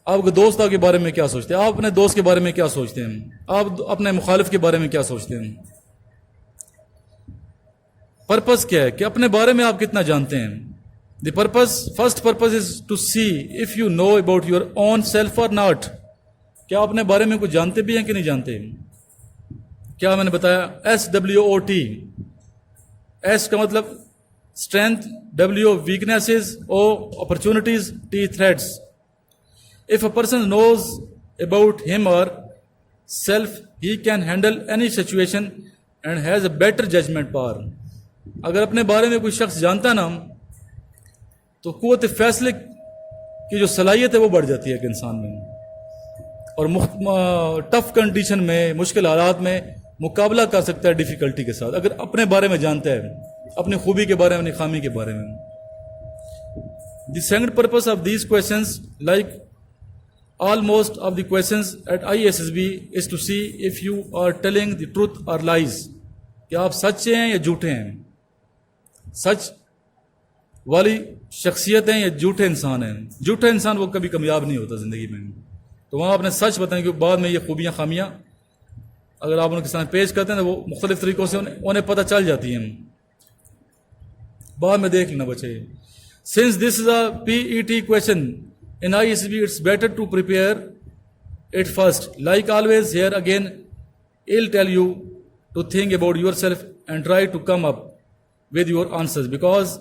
आपके दोस्त आपके बारे में क्या सोचते हैं, आप अपने दोस्त के बारे में क्या सोचते हैं, आप अपने मुखालिफ के बारे में क्या सोचते हैं। पर्पस क्या है कि अपने बारे में आप कितना जानते हैं। The first purpose is to see if you know about your own self or not. क्या आप अपने बारे में कुछ जानते भी हैं कि नहीं जानते? क्या मैंने बताया? SWOT. S का मतलब strength, W weaknesses, O opportunities, T threats. If a person knows about him or self, he can handle any situation and has a better judgment power. अगर अपने बारे में कोई शख्स जानता ना तो क़ुव्वत फैसले की जो सलाहियत है वो बढ़ जाती है एक इंसान में, और टफ कंडीशन में, मुश्किल हालात में मुकाबला कर सकता है डिफ़िकल्टी के साथ, अगर अपने बारे में जानता है, अपनी खूबी के बारे में, अपनी खामी के बारे में। The second purpose of these questions, like almost of the questions at ISSB, is to see if you are telling the truth और लाइज, कि आप सच्चे हैं या झूठे हैं, सच वाली शख्सियत हैं या झूठे इंसान हैं। झूठा इंसान वो कभी कामयाब नहीं होता ज़िंदगी में। तो वहाँ आपने सच बताएं कि बाद में ये खूबियाँ खामियाँ अगर आप उनके सामने पेश करते हैं तो वो मुख्तलिफ तरीक़ों से उन्हें पता चल जाती हैं। बाद में देख लेना बच्चे। Since this is a PET question in ISSB, it's better to prepare it first. Like always here again I'll tell you to think about your self and try to come up with your answers, because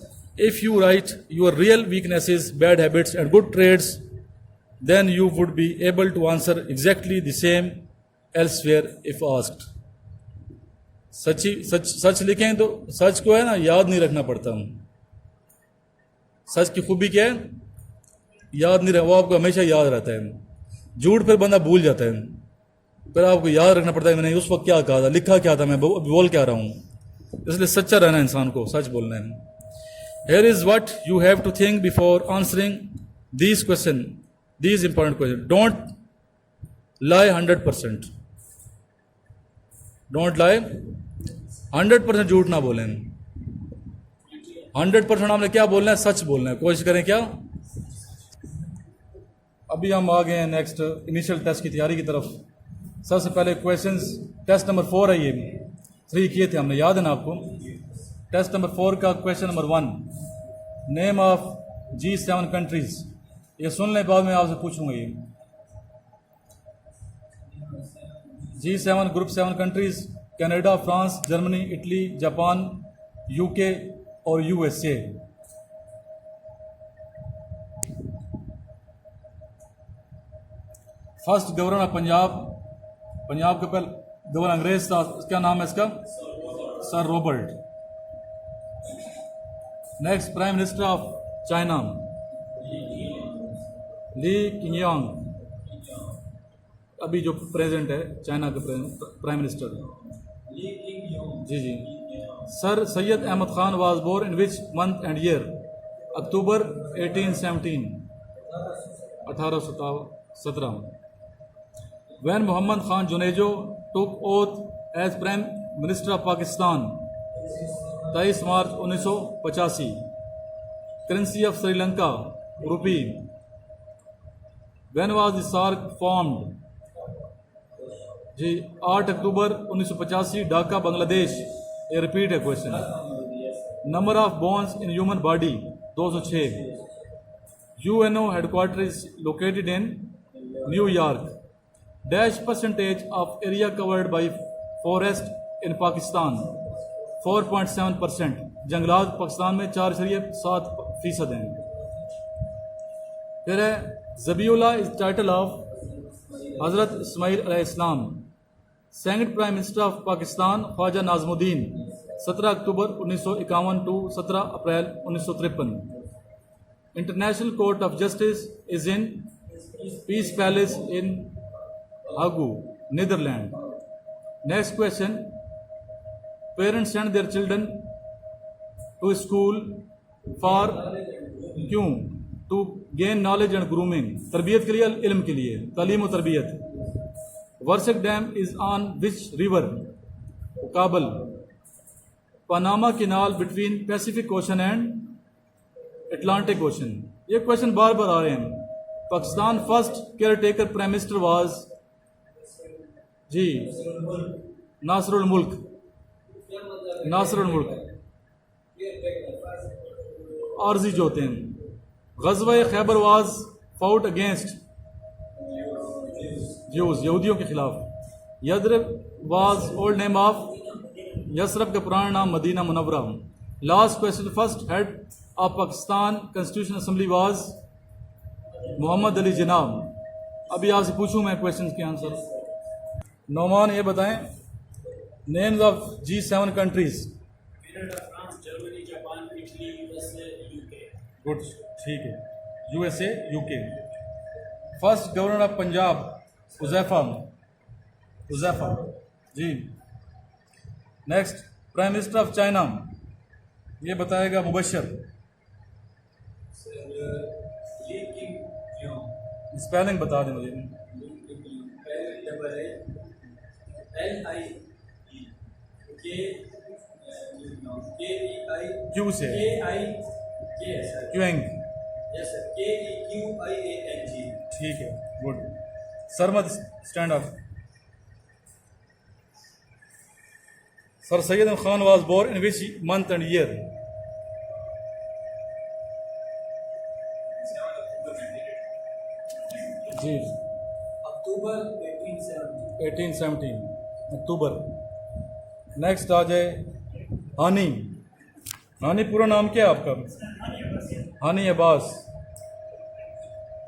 if you write your real weaknesses, bad habits and good traits, then you would be able to answer exactly the same elsewhere if asked. सच लिखें तो सच को है ना याद नहीं रखना पड़ता। सच की खूबी क्या है? याद नहीं रहा, वो आपको हमेशा याद रहता है। झूठ फिर बंदा भूल जाता है, फिर आपको याद रखना पड़ता है मैंने उस वक्त क्या कहा था, लिखा क्या था, मैं बोल क्या रहा हूँ। इसलिए सच्चा रहना इंसान को, सच बोलना है। Here is what you have to think before answering these questions, these important questions. Don't lie 100%. Don't lie 100% झूठ ना बोलें। 100% हमने क्या बोलना है, सच बोलना है, कोशिश करें क्या। अभी हम आ गए हैं नेक्स्ट इनिशियल टेस्ट की तैयारी की तरफ। सबसे पहले क्वेश्चंस, टेस्ट नंबर 4 है, ये 3 किए थे हमने, याद है ना आपको। टेस्ट नंबर 4 का question number 1, name of G7 countries. ये सुन लें, बाद में आपसे पूछूंगा। ये G7 group 7 countries, Canada, France, Germany, Italy, Japan, UK और USA। First governor of Punjab, Punjab का पहले गवर्नर अंग्रेज था, क्या नाम है इसका, sir Robert. Next prime minister of China, Li Keqiang, अभी जो प्रेसिडेंट है चाइना के प्राइम मिनिस्टर। जी जी। Sir Syed Ahmad Khan was born in which month and year, October 1817, 1817। When Muhammad Khan Junejo took oath as Prime Minister of Pakistan, 23 March 1985। Currency of Sri Lanka, rupee। When was the SAARC formed? जी 8 अक्टूबर 1985, ढाका, बांग्लादेश। ये रिपीट है question. Number of bones in human body 206। UNO headquarter is located in New York. Dash percentage of area covered by forest in Pakistan, 4.7%। जंगलात पाकिस्तान में 4.7% हैं। फिर है ज़बीउल्लाह इज टाइटल ऑफ हज़रत इस्माइल अलैहिस्सलाम। Second prime minister of Pakistan Khawaja Nazimuddin, 17 October 1951 to 17 April 1953। International Court of Justice is in Peace Palace in Hague, Netherlands. Next question. Parents send their children to school for क्यों? To gain knowledge and grooming. तरबियत के लिए, इल्म के लिए, तालीम और तरबियत। Warsak dam is on which river, Kabul. Panama canal between Pacific ocean and Atlantic ocean. ये क्वेश्चन बार बार आ रहे हैं। Pakistan first caretaker prime minister was जी नासरुल मुल्क, नासरुल मुल्क। आर्जी जो होते हैं। ग़ज़वा Khyber was fought against Jews, यहूदियों के खिलाफ। Yathrib was old name of Yathrib का पुराना नाम Madina Munawwara. Last question, first head of Pakistan constitution assembly was Mohammad Ali जिनाब। अभी आपसे पूछूं मैं क्वेश्चन के आंसर। नौमान ये बताएं, names of G7 countries. Canada, France, Germany, Japan, Italy, USA, UK। Good, ठीक है, USA, UK। First governor of Punjab Huzaifa, Huzaifa ji. Next prime minister of China, ये बताएगा मुबशर। स्पेलिंग बता दें मुझे। क्यू से क्यूएंग, ठीक है, good. Sarmad stand up. Sir Syed Khan was born in which month and year? जी अक्टूबर 1817, अक्टूबर। नेक्स्ट आ जाए हानी। हानी पूरा नाम क्या है आपका? Hani Abbas.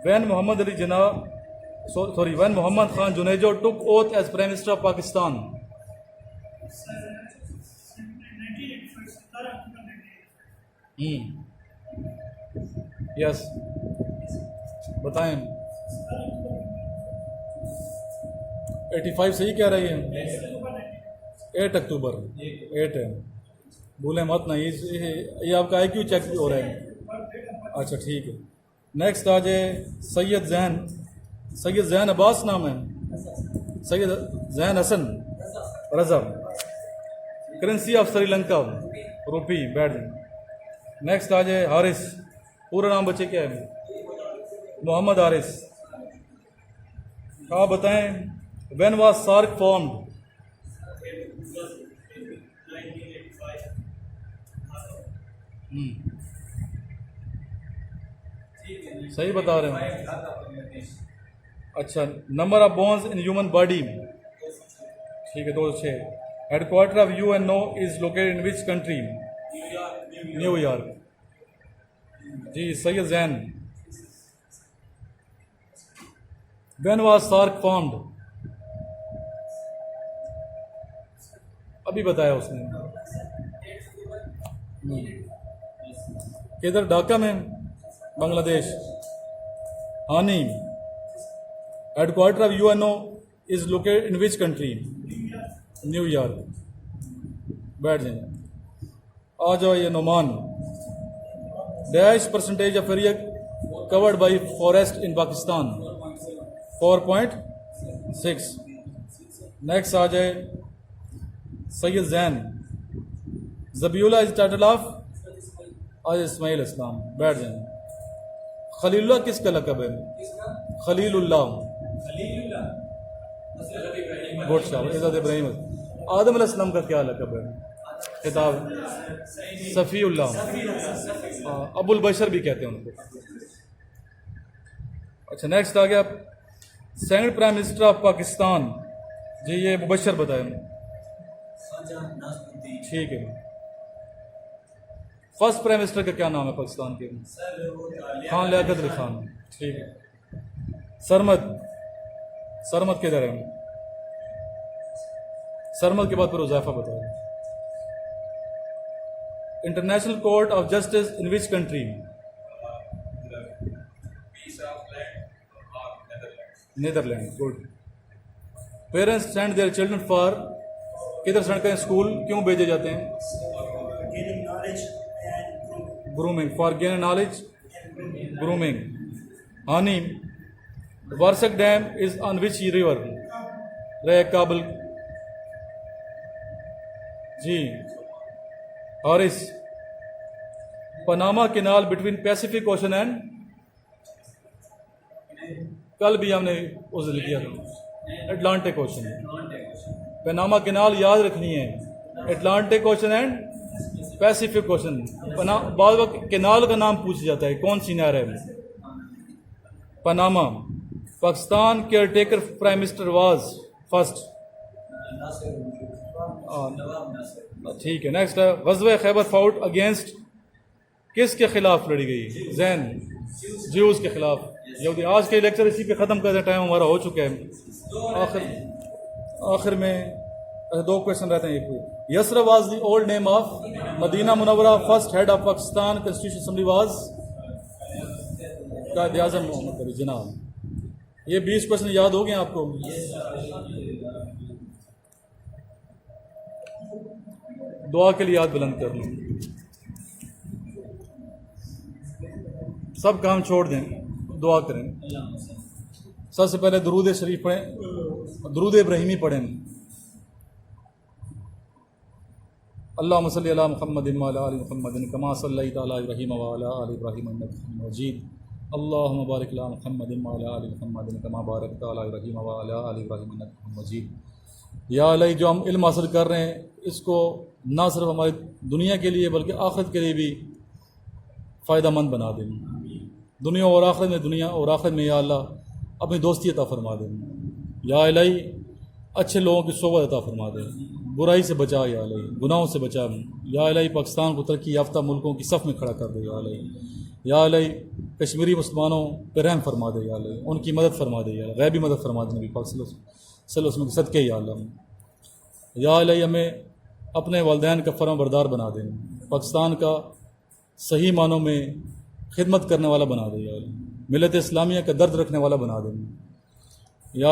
When Mohammad Ali Jinnah when Mohammad Khan Junejo took oath as prime minister of Pakistan. Yes, बताएं। 85 सही कह रही है। 8 अक्टूबर 8 है, भूलें मत ना। ये आपका IQ चेक हो रहा है। अच्छा ठीक है। नेक्स्ट आ जाए सैयद जैन अब्बास नाम है, सैयद जैन हसन रजा, करेंसी ऑफ श्रीलंका रुपी, बैठ जाए। नेक्स्ट आ जाए हारिस, पूरा नाम बच्चे क्या है? मोहम्मद हारिस। आप बताएं व्हेन वाज सार्क फॉर्म्ड? सही बता रहे हैं। अच्छा, number of bones in human body, ठीक है 206। Headquarter of UNO is located in which country? New York. जी Syed Jain. When was SAARC formed? अभी बताया उसने। किधर? ढाका में, Bangladesh. Hani, headquarter of UNO is located in which country? New York. बैठ जाए। आ जाओ ये Noman, dash percentage of area covered by forest in Pakistan? 4.6। Next आ जाए Syed Jain, Zabiullah is title of आज इस्माइल इस्लाम। बैठ जाए। खलीलुल्लाह किसका लक़ब है? खलीलुल्लाह, गुड शाबाश, इज़्ज़त इब्राहिम। आदम अलैहिस्सलाम का क्या लक़ब है? खिताब सफ़ीउल्लाह, अबुल बशर भी कहते हैं उनको। अच्छा नेक्स्ट आ गया second prime minister of Pakistan. जी ये मुबशर बताए, ठीक है। फर्स्ट प्राइम मिनिस्टर का क्या नाम है पाकिस्तान के? खान लियाकत अली खान, ठीक है। सरमद किधर है? सरमद के बाद फिर उज़ैफा बताओ। International Court of Justice in which country? Netherland, good. Parents send their children for, किधर सेंड करें? स्कूल क्यों भेजे जाते हैं? Grooming, for gain knowledge, grooming. Hani, Warsak dam is on which river? रे काबल। जी Haris, Panama canal between Pacific ocean and, कल भी हमने उस लिखा था, अटलांटिक ओशन। पनामा कैनाल याद रखनी है, Atlantic ocean and Pacific ocean. बाद वक्त कैनाल का नाम पूछा जाता है, कौन सी नहर है? Panama. Pakistan care taker prime minister was first, ठीक है। नेक्स्ट है ग़ज़वा खैबर फाउट अगेंस्ट, किसके खिलाफ लड़ी गई? जैन, ज्यूज़ के खिलाफ। यहूदी। आज के लेक्चर इसी पे ख़त्म करने, टाइम हमारा हो चुका है। आखिर में 2 क्वेश्चन रहते हैं। एक यसरा was the old name of Madina Munawwara, first head of Pakistan constitution assembly was Quaid Azam Mohammad Ali Jinnah. ये 20 क्वेश्चन याद हो गए आपको? दुआ के लिए याद बुलंद कर लें, सब काम छोड़ दें, दुआ करें। सबसे पहले दुरूद शरीफ पढ़ें, दुरूद इब्राहिमी पढ़ें। अल्लाहुम्मा सल्ली अला मुहम्मदिन व अला आलि मुहम्मदिन कमा सल्लैता अला इब्राहीम व अला आलि इब्राहीम इन्नका हमीदुम मजीद। अल्लाहुम्मा बारिक अला मुहम्मदिन व अला आलि मुहम्मदिन कमा बारकता अला इब्राहीम व अला आलि इब्राहीम इन्नका हमीदुम मजीद। या अल्लाह, जो हम इल्म हासिल कर रहे हैं इसको ना सिर्फ हमारी दुनिया के लिए बल्कि आखिरत के लिए भी फ़ायदेमंद बना दें। दुनिया और आखिरत में या अल्लाह अपनी दोस्ती अता फरमा दें। या इलाही, अच्छे लोगों की सोबत अता फरमा दें, बुराई से बचा। या इलाही, गुनाहों से बचा। या इलाही, पाकिस्तान को तरक्की याफ्ता मुल्कों की सफ़ में खड़ा कर दे। या इलाही, या इलाही, कश्मीरी मुसलमानों पर रहम फरमा दे। या इलाही, उनकी मदद फरमा दे। या गैबी मदद फरमा दे नबी पाक सल्लल्लाहु अलैहि वसल्लम के सदक़े। या अल्लाह, या इलाही, हमें अपने वालिदैन का फरमाबरदार बना दें, पाकिस्तान का सही मानों में खिदमत करने वाला बना दे। या मिल्लत इस्लामिया का दर्द रखने वाला बना दें। या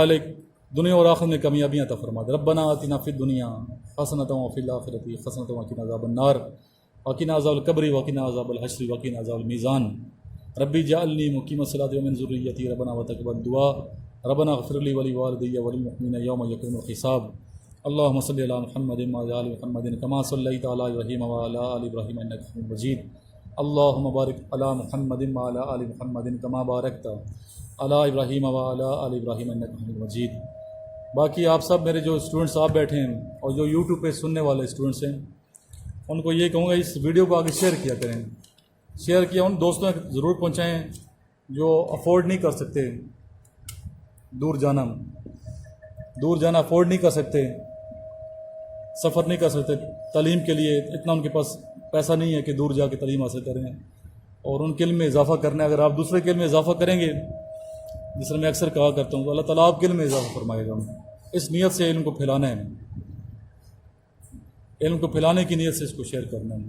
दुनिया और आखिरत में कामयाबियाँ अता फरमा दे। रब्बना आतिना फिद दुनिया हसनतम व फिल आखिरति हसनतम व क़िना अज़ाबन नार व क़िना अज़ाबल क़ब्रि व क़िना अज़ाबल हश्र व क़िना अज़ाबल मीज़ान। रब्बी जअलनी मुक़ीमस सलाति व मिन ज़ुर्रिय्यती रब्बना व तक़ब्बल दुआ रब्बना इग़फ़िर ली व लिवालिदैया व लिल-मुअमिनीना यौम यक़ूमुल हिसाब। अल्लाहुम्मा सल्लि अला मुहम्मदिन व अला आलि मुहम्मदिन कमा सल्लैता अला इब्राहीम व अला आलि इब्राहीम इन्नका हमीदुम मजीद। अल्लाहुम्मा बारिक अला मुहम्मदिन व अला आलि मुहम्मदिन कमा बारकता अला इब्राहीम व अला आलि इब्राहीम इन्नका हमीदुम मजीद। बाकी आप सब मेरे जो स्टूडेंट्स आप बैठे हैं और जो यूट्यूब पे सुनने वाले स्टूडेंट्स हैं, उनको ये कहूँगा इस वीडियो को आगे शेयर किया करें। शेयर किया उन दोस्तों तक ज़रूर पहुँचाएँ जो अफोर्ड नहीं कर सकते, दूर जाना अफोर्ड नहीं कर सकते, सफ़र नहीं कर सकते तालीम के लिए, इतना उनके पास पैसा नहीं है कि दूर जाके तालीम हासिल करें और उनके इल्म में इजाफ़ा करना है। अगर आप दूसरे के इल्म में इजाफ़ा करेंगे, जिस तरह मैं अक्सर कहा करता हूँ, तो अल्लाह ताला आपके इल्म में इजाफ़ा फरमाएगा। इस नीयत से इल्म को फैलाना है, इल्म को फैलाने की नीयत से इसको शेयर करना है।